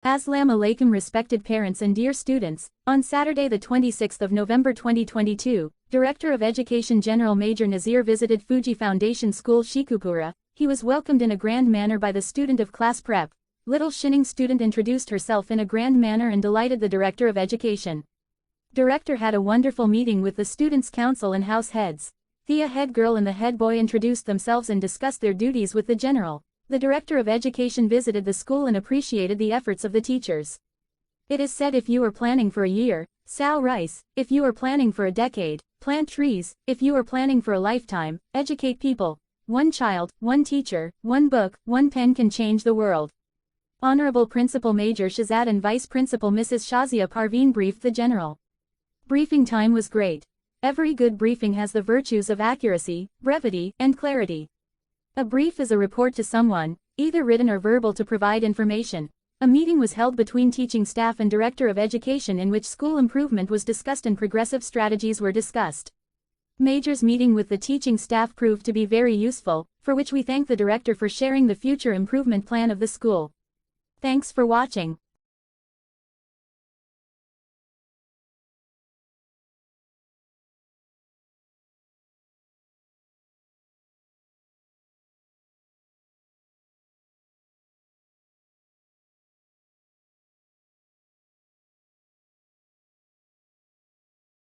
Assalamu alaikum respected parents and dear students. On Saturday the 26th of November 2022, Director of Education General Major Naseer visited Fuji Foundation School Sheikhupura. He was welcomed in a grand manner by the student of class prep. Little Shinning student introduced herself in a grand manner and delighted the Director of Education. Director had a wonderful meeting with the students' council and house heads. The head girl and the head boy introduced themselves and discussed their duties with the general. The Director of Education visited the school and appreciated the efforts of the teachers. It is said if you are planning for a year, sow rice; if you are planning for a decade, plant trees; if you are planning for a lifetime, educate people. One child, one teacher, one book, one pen can change the world. Honorable Principal Major Shahzad and Vice Principal Mrs. Shazia Parveen briefed the general. Briefing time was great. Every good briefing has the virtues of accuracy, brevity, and clarity. A brief is a report to someone, either written or verbal, to provide information. A meeting was held between teaching staff and Director of Education in which school improvement was discussed and progressive strategies were discussed. Major's meeting with the teaching staff proved to be very useful, for which we thank the Director for sharing the future improvement plan of the school. Thanks for watching.